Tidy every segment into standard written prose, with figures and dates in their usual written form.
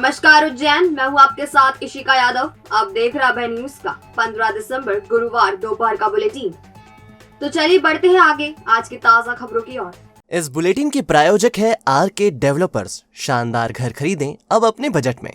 नमस्कार उज्जैन, मैं हूँ आपके साथ इशिका यादव। आप देख रहे अभय न्यूज का 15 दिसंबर गुरुवार दोपहर का बुलेटिन। तो चलिए बढ़ते हैं आगे आज की ताजा खबरों की ओर। इस बुलेटिन के प्रायोजक है आरके डेवलपर्स। शानदार घर खरीदें अब अपने बजट में।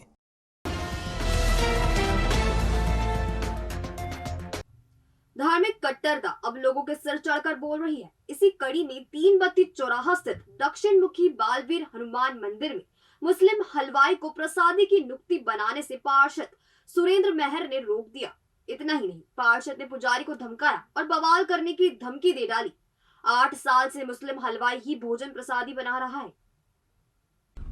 धार्मिक कट्टरता अब लोगों के सिर चढ़कर बोल रही है। इसी कड़ी में 3 बत्ती चौराहा स्थित दक्षिण मुखी बालवीर हनुमान मंदिर में मुस्लिम हलवाई को प्रसादी की नुक्ती बनाने से पार्षद सुरेंद्र मेहर ने रोक दिया। इतना ही नहीं, पार्षद ने पुजारी को धमकाया और बवाल करने की धमकी दे डाली। 8 साल से मुस्लिम हलवाई ही भोजन प्रसादी बना रहा है।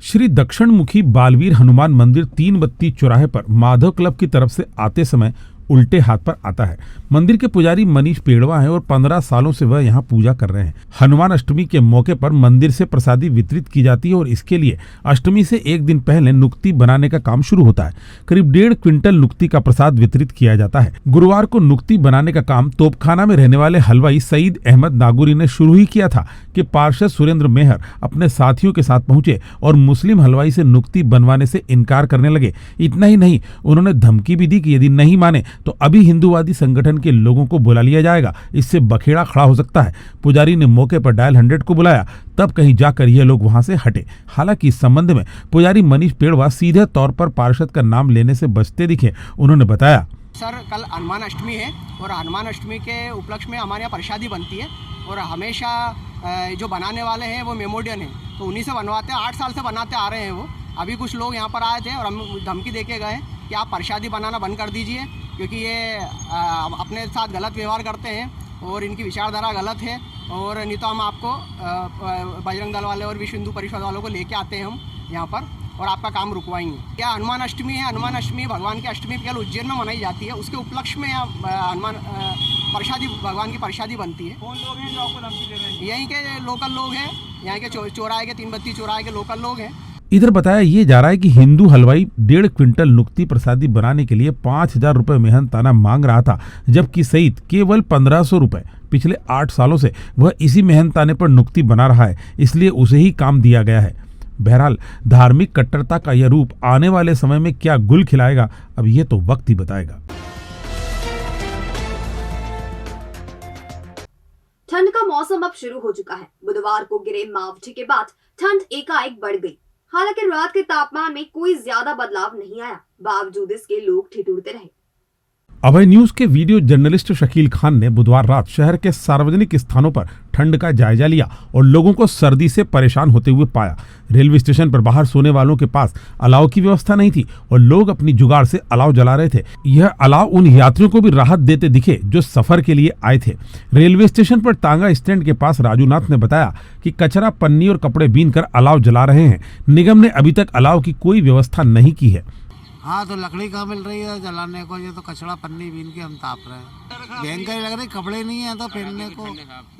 श्री दक्षिण मुखी बालवीर हनुमान मंदिर 3 बत्ती चौराहे पर माधव क्लब की तरफ से आते समय उल्टे हाथ पर आता है। मंदिर के पुजारी मनीष पेड़वा हैं और 15 सालों से वह यहाँ पूजा कर रहे हैं। हनुमान अष्टमी के मौके पर मंदिर से प्रसादी वितरित की जाती है और इसके लिए अष्टमी से एक दिन पहले नुक्ती बनाने का काम शुरू होता है। करीब 1.5 क्विंटल नुक्ती का प्रसाद वितरित किया जाता है। गुरुवार को नुक्ती बनाने का काम तोपखाना में रहने वाले हलवाई सईद अहमद नागुरी ने शुरू ही किया था कि पार्षद सुरेंद्र मेहर अपने साथियों के साथ पहुंचे और मुस्लिम हलवाई से नुक्ती बनवाने से इनकार करने लगे। इतना ही नहीं, उन्होंने धमकी भी दी कि यदि नहीं माने तो अभी हिंदूवादी संगठन के लोगों को बुला लिया जाएगा, इससे बखेड़ा खड़ा हो सकता है। पुजारी ने मौके पर डायल 100 को बुलाया, तब कहीं जाकर ये लोग वहां से हटे। हालांकि इस संबंध में पुजारी मनीष पेड़वा सीधे तौर पर पार्षद का नाम लेने से बचते दिखे। उन्होंने बताया, सर कल हनुमान अष्टमी है और हनुमान अष्टमी के उपलक्ष्य में हमारे यहाँ प्रसादी बनती है और हमेशा जो बनाने वाले हैं वो मेमोडियन है, तो उन्हीं से बनवाते हैं। 8 साल से बनाते आ रहे हैं वो। अभी कुछ लोग यहाँ पर आए थे और हम धमकी देके गए कि आप प्रसादी बनाना बंद कर दीजिए, क्योंकि ये अपने साथ गलत व्यवहार करते हैं और इनकी विचारधारा गलत है, और नहीं तो हम आपको बजरंग दल वाले और विश्व हिंदू परिषद वालों को लेके आते हैं हम यहाँ पर और आपका काम रुकवाएंगे। क्या हनुमान अष्टमी है, हनुमान अष्टमी भगवान की अष्टमी केवल उज्जैन में मनाई जाती है, उसके उपलक्ष्य में हनुमान प्रसादी भगवान की प्रसादी बनती है। कौन लोग हैं जो आपको धमकी दे रहे हैं? यहीं के लोकल लोग हैं, यहाँ के चौराहे के 3 बत्ती चौराहे के लोकल लोग हैं। इधर बताया ये जा रहा है कि हिंदू हलवाई 1.5 क्विंटल नुक्ती प्रसादी बनाने के लिए 5,000 रुपए मेहनताना मांग रहा था, जबकि सईद केवल 1,500 रुपए। पिछले 8 सालों से वह इसी मेहनताने पर नुक्ती बना रहा है, इसलिए उसे ही काम दिया गया है। बहरहाल धार्मिक कट्टरता का यह रूप आने वाले समय में क्या गुल खिलाएगा, अब ये तो वक्त ही बताएगा। ठंड का मौसम अब शुरू हो चुका है। बुधवार को गिरे मावठे के बाद ठंड एकाएक बढ़ गई। हालांकि रात के तापमान में कोई ज्यादा बदलाव नहीं आया, बावजूद इसके लोग ठिठुरते रहे। अभय न्यूज के वीडियो जर्नलिस्ट शकील खान ने बुधवार रात शहर के सार्वजनिक स्थानों पर ठंड का जायजा लिया और लोगों को सर्दी से परेशान होते हुए पाया। रेलवे स्टेशन पर बाहर सोने वालों के पास अलाव की व्यवस्था नहीं थी और लोग अपनी जुगाड़ से अलाव जला रहे थे। यह अलाव उन यात्रियों को भी राहत देते दिखे जो सफर के लिए आए थे। रेलवे स्टेशन पर तांगा स्टैंड के पास राजू नाथ ने बताया कि कचरा, पन्नी और कपड़े बीनकर अलाव जला रहे हैं। निगम ने अभी तक अलाव की कोई व्यवस्था नहीं की है। हाँ, तो लकड़ी कहाँ मिल रही है जलाने को? ये तो कचड़ा पन्नी बीन के हम ताप रहे हैं। भयंकर लग रही, कपड़े नहीं है तो पहनने को,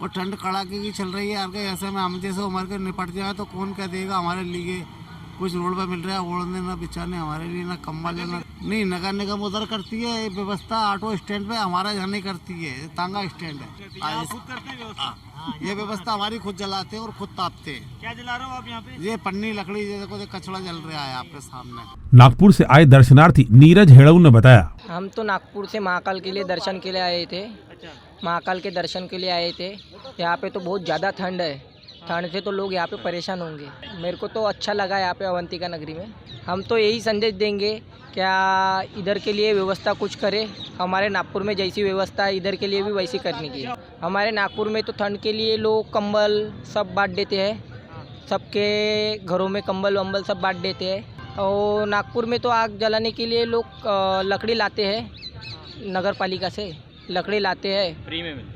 और ठंड कड़ाके की चल रही है। यार ऐसे में हम जैसे उम्र के निपट जाए तो कौन क्या देगा हमारे लिए? कुछ रोड पे मिल रहा है ओढ़ने ना बिछाने हमारे लिए, ना कम्बल ना। नहीं, नगर निगम उधर करती है व्यवस्था, ऑटो स्टैंड पे हमारा यहाँ नहीं करती है। तांगा स्टैंड है, ये व्यवस्था हमारी खुद जलाते हैं और खुद तापते हैं। क्या जला रहे हो आप यहाँ पे? ये पन्नी लकड़ी जैसे कचड़ा जल रहा है आपके सामने। नागपुर से आए दर्शनार्थी नीरज हेड़ऊ ने बताया, हम तो नागपुर से महाकाल के लिए दर्शन के लिए आए थे। महाकाल के दर्शन के लिए आए थे। यहाँ पे तो बहुत ज़्यादा ठंड है। ठंड से तो लोग यहाँ पे परेशान होंगे। मेरे को तो अच्छा लगा यहाँ पे अवंतिका नगरी में। हम तो यही संदेश देंगे, क्या इधर के लिए व्यवस्था कुछ करे। हमारे नागपुर में जैसी व्यवस्था है इधर के लिए भी वैसी करनी की। हमारे नागपुर में तो ठंड के लिए लोग कंबल सब बांट देते हैं, सबके घरों में कंबल वंबल सब बांट देते हैं। और नागपुर में तो आग जलाने के लिए लोग लकड़ी लाते हैं, नगर पालिका से लकड़ी लाते हैं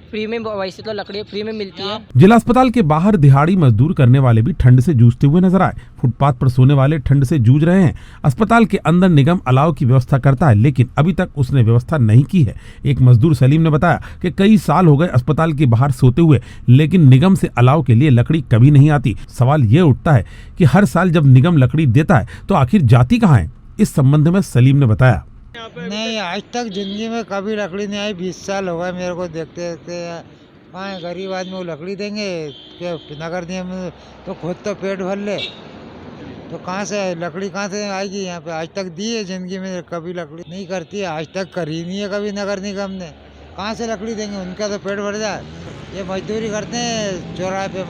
फ्री में। वैसे तो लकड़ी फ्री में मिलती है। जिला अस्पताल के बाहर दिहाड़ी मजदूर करने वाले भी ठंड से जूझते हुए नजर आए। फुटपाथ पर सोने वाले ठंड से जूझ रहे हैं। अस्पताल के अंदर निगम अलाव की व्यवस्था करता है, लेकिन अभी तक उसने व्यवस्था नहीं की है। एक मजदूर सलीम ने बताया कि कई साल हो गए अस्पताल के बाहर सोते हुए, लेकिन निगम से अलाव के लिए लकड़ी कभी नहीं आती। सवाल ये उठता है कि हर साल जब निगम लकड़ी देता है तो आखिर जाती कहाँ है? इस संबंध में सलीम ने बताया, नहीं, आज तक जिंदगी में कभी लकड़ी नहीं आई। 20 साल हो गए मेरे को देखते देखते। कहाँ गरीब आदमी को लकड़ी देंगे? क्या नगर निगम तो खुद तो पेट भर ले। तो कहाँ से लकड़ी कहाँ से आएगी यहाँ पे? आज तक दी है जिंदगी में, कभी लकड़ी नहीं करती है, आज तक करी नहीं है कभी नगर निगम ने। कहाँ से लकड़ी देंगे? उनका तो पेट भर जाए। ये मजदूरी करते हैं चौराहे पे,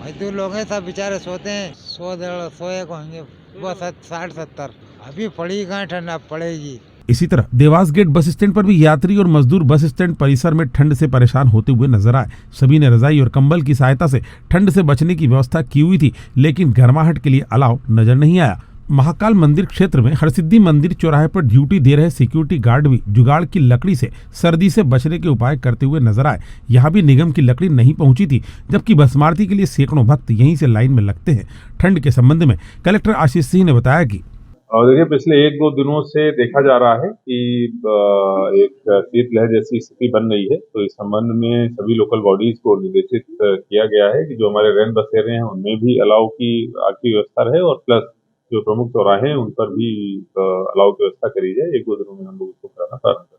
मजदूर लोग हैं, सब बेचारे सोते हैं, 100-150 होंगे, बस 60-70। अभी पड़ी कहाँ ठंड, अब पड़ेगी। इसी तरह देवास गेट बस स्टैंड पर भी यात्री और मजदूर बस स्टैंड परिसर में ठंड से परेशान होते हुए नजर आए। सभी ने रजाई और कंबल की सहायता से ठंड से बचने की व्यवस्था की हुई थी, लेकिन गर्माहट के लिए अलाव नजर नहीं आया। महाकाल मंदिर क्षेत्र में हरसिद्धि मंदिर चौराहे पर ड्यूटी दे रहे सिक्योरिटी गार्ड भी जुगाड़ की लकड़ी से सर्दी से बचने के उपाय करते हुए नजर आए। यहाँ भी निगम की लकड़ी नहीं पहुंची थी, जबकि भस्मारती के लिए सैकड़ों भक्त यहीं से लाइन में लगते हैं। ठंड के संबंध में कलेक्टर आशीष सिंह ने बताया कि देखिए, पिछले 1-2 दिनों से देखा जा रहा है कि एक शीतलहर जैसी स्थिति बन रही है, तो इस संबंध में सभी लोकल बॉडीज को निर्देशित किया गया है कि जो हमारे रैन बसेरे हैं उनमें भी अलाव की व्यवस्था रहे, और प्लस जो प्रमुख चौराहे हैं उन पर भी अलाव की व्यवस्था करी जाए। 1-2 दिनों में हम लोग इसको कराना प्रारंभ करें।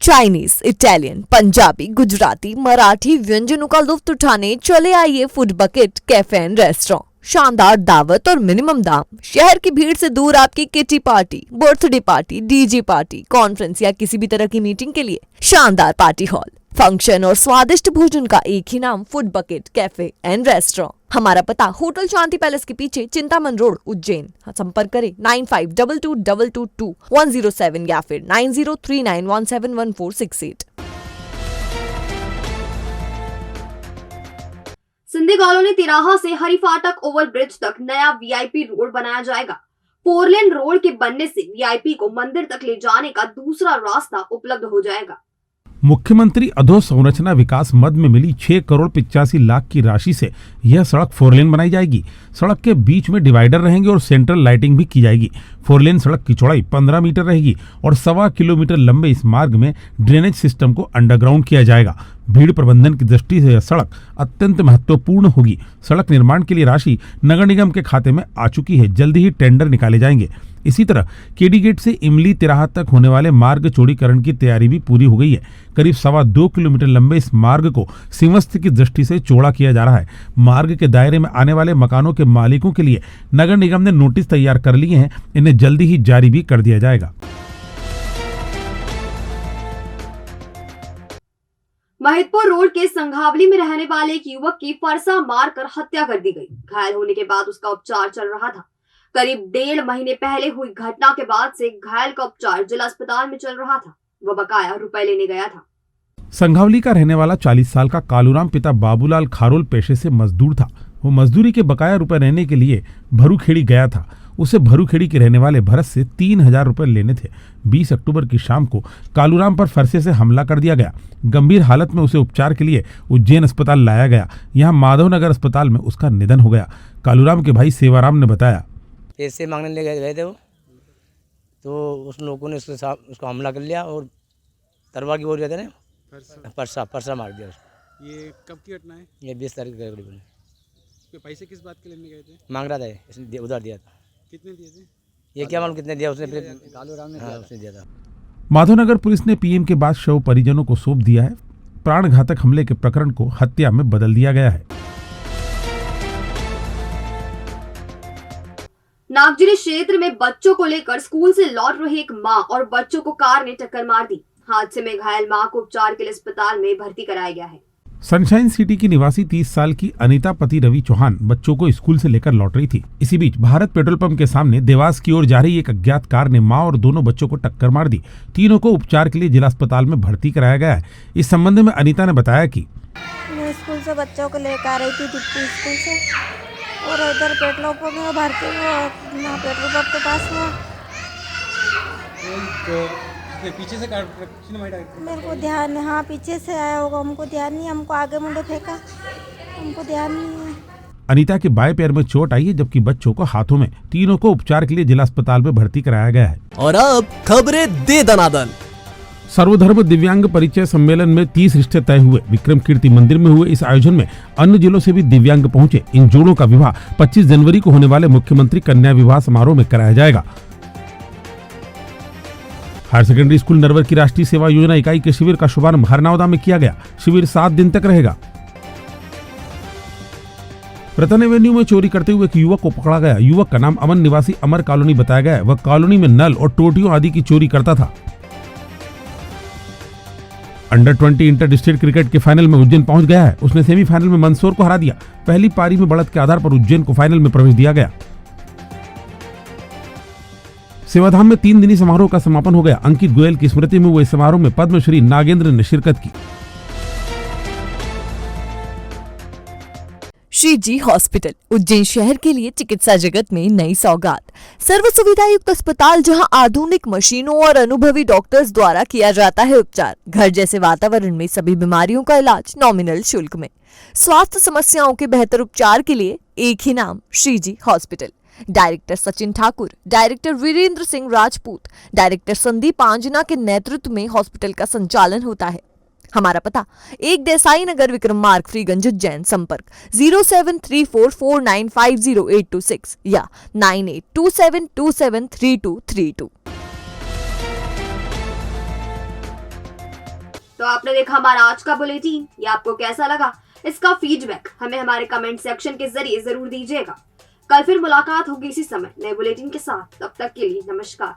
चाइनीज, इटालियन, पंजाबी, गुजराती, मराठी व्यंजनों का लुत्फ उठाने चले आइए food bucket cafe and restaurant. शानदार दावत और मिनिमम दाम। शहर की भीड़ से दूर आपकी kitty party, birthday party, DJ party, conference या किसी भी तरह की मीटिंग के लिए शानदार पार्टी हॉल, फंक्शन और स्वादिष्ट भोजन का एक ही नाम, food bucket cafe and restaurant. हमारा पता होटल शांति पैलेस के पीछे, चिंतामन रोड, उज्जैन। संपर्क करें 9522222107 या फिर 9039171468। सिंधी कॉलोनी तिराहा से हरी फाटक ओवरब्रिज तक नया वीआईपी रोड बनाया जाएगा। 4 लेन रोड के बनने से वीआईपी को मंदिर तक ले जाने का दूसरा रास्ता उपलब्ध हो जाएगा। मुख्यमंत्री अधोसंरचना विकास मद में मिली 6 करोड़ 85 लाख की राशि से यह सड़क 4 लेन बनाई जाएगी। सड़क के बीच में डिवाइडर रहेंगे और सेंट्रल लाइटिंग भी की जाएगी। 4 लेन सड़क की चौड़ाई 15 मीटर रहेगी और 1.25 किलोमीटर लंबे इस मार्ग में ड्रेनेज सिस्टम को अंडरग्राउंड किया जाएगा। भीड़ प्रबंधन की दृष्टि से यह सड़क अत्यंत महत्वपूर्ण होगी। सड़क निर्माण के लिए राशि नगर निगम के खाते में आ चुकी है, जल्दी ही टेंडर निकाले जाएंगे। इसी तरह केडी गेट से इमली तिराहा तक होने वाले मार्ग चौड़ीकरण की तैयारी भी पूरी हो गई है। करीब 2.25 किलोमीटर लंबे इस मार्ग को सिंहस्थ की दृष्टि से चौड़ा किया जा रहा है। मार्ग के दायरे में आने वाले मकानों के मालिकों के लिए नगर निगम ने नोटिस तैयार कर लिए हैं, इन्हें जल्दी ही जारी भी कर दिया जाएगा। महिदपुर रोड के संघावली में रहने वाले एक युवक की फरसा मारकर हत्या कर दी गई। घायल होने के बाद उसका उपचार चल रहा था। करीब 1.5 महीने पहले हुई घटना के बाद से घायल का उपचार जिला अस्पताल में चल रहा था। वह बकाया रुपए लेने गया था। संघावली का रहने वाला 40 साल का कालूराम पिता बाबूलाल खारोल पेशे से मजदूर था। वो मजदूरी के बकाया रुपए लेने के लिए भरूखेड़ी गया था। उसे भरूखेड़ी के रहने वाले भरत से 3000 रुपए लेने थे। 20 अक्टूबर की शाम को कालूराम पर फरसे से हमला कर दिया गया। गंभीर हालत में उसे उपचार के लिए उज्जैन अस्पताल लाया गया। यहाँ माधवनगर अस्पताल में उसका निधन हो गया। कालूराम के भाई सेवाराम ने बताया, पैसे मांगने ले गए थे वो, तो उस लोगों ने उसको हमला कर लिया और तलवार की बोल रहे थे ना, परसा मार दिया उसको। ये कब की घटना है? ये 20 तारीख को करीबन। पैसे किस बात के लेने गए थे? मांग रहा था, इसने उधार दिया था। कितने दिए थे? ये क्या मालूम कितने दिया उसने, फिर उसने दिया था। माधवनगर पुलिस ने पीएम के बाद शव परिजनों को सौंप दिया है। प्राण घातक हमले के प्रकरण को हत्या में बदल दिया गया है। नागजिरी क्षेत्र में बच्चों को लेकर स्कूल से लौट रही एक मां और बच्चों को कार ने टक्कर मार दी। हादसे में घायल मां को उपचार के लिए अस्पताल में भर्ती कराया गया है। सनशाइन सिटी की निवासी 30 साल की अनीता पति रवि चौहान बच्चों को स्कूल से लेकर लौट रही थी। इसी बीच भारत पेट्रोल पंप के सामने देवास की ओर जा रही एक अज्ञात कार ने मां और दोनों बच्चों को टक्कर मार दी। तीनों को उपचार के लिए जिला अस्पताल में भर्ती कराया गया है। इस संबंध में अनीता ने बताया कि मैं स्कूल से बच्चों को लेकर आ रही थी डिप्टी स्कूल से, और इधर पेट्रोल पंप में भर्ती हुआ, पेट्रोल पंप के पास हुआ। पीछे से मेरे को ध्यान, हाँ पीछे से आया होगा, हमको ध्यान नहीं, हमको आगे मुंडे फेंका, हमको ध्यान नहीं है। अनीता के बाएं पैर में चोट आई है, जबकि बच्चों को हाथों में। तीनों को उपचार के लिए जिला अस्पताल में भर्ती कराया गया है। और अब खबरें दे दनादन। सर्वधर्म दिव्यांग परिचय सम्मेलन में 30 रिश्ते तय हुए। विक्रम कीर्ति मंदिर में हुए इस आयोजन में अन्य जिलों से भी दिव्यांग पहुंचे। इन जोड़ों का विवाह 25 जनवरी को होने वाले मुख्यमंत्री कन्या विवाह समारोह में कराया जाएगा। हायर सेकेंडरी स्कूल नरवर की राष्ट्रीय सेवा योजना इकाई के शिविर का शुभारंभ हरनौदा में किया गया। शिविर 7 दिन तक रहेगा। रतन एवेन्यू में चोरी करते हुए एक युवक को पकड़ा गया। युवक का नाम अमन निवासी अमर कॉलोनी बताया गया है। वह कॉलोनी में नल और टोटियों आदि की चोरी करता था। अंडर 20 इंटर डिस्ट्रिक्ट क्रिकेट के फाइनल में उज्जैन पहुंच गया है। उसने सेमीफाइनल में मंदसौर को हरा दिया। पहली पारी में बढ़त के आधार पर उज्जैन को फाइनल में प्रवेश दिया गया। सेवाधाम में 3 दिनी समारोह का समापन हो गया। अंकित गोयल की स्मृति में हुए समारोह में पद्मश्री नागेंद्र ने शिरकत की। श्री जी हॉस्पिटल उज्जैन शहर के लिए चिकित्सा जगत में नई सौगात। सर्व सुविधा युक्त अस्पताल जहां आधुनिक मशीनों और अनुभवी डॉक्टर्स द्वारा किया जाता है उपचार। घर जैसे वातावरण में सभी बीमारियों का इलाज नॉमिनल शुल्क में। स्वास्थ्य समस्याओं के बेहतर उपचार के लिए एक ही नाम, Shri ji hospital. Director Sachin Thakur, director Virendra Singh Rajput, director Sandeep Anjana के नेतृत्व में हॉस्पिटल का संचालन होता है। हमारा पता 1 देसाई नगर, विक्रम मार्ग, फ्रीगंज, उज्जैन। संपर्क 0734495086 या 9827273232। तो आपने देखा हमारा आज का बुलेटिन। ये आपको कैसा लगा, इसका फीडबैक हमें हमारे कमेंट सेक्शन के जरिए जरूर दीजिएगा। कल फिर मुलाकात होगी इसी समय नए बुलेटिन के साथ। तब तक के लिए नमस्कार।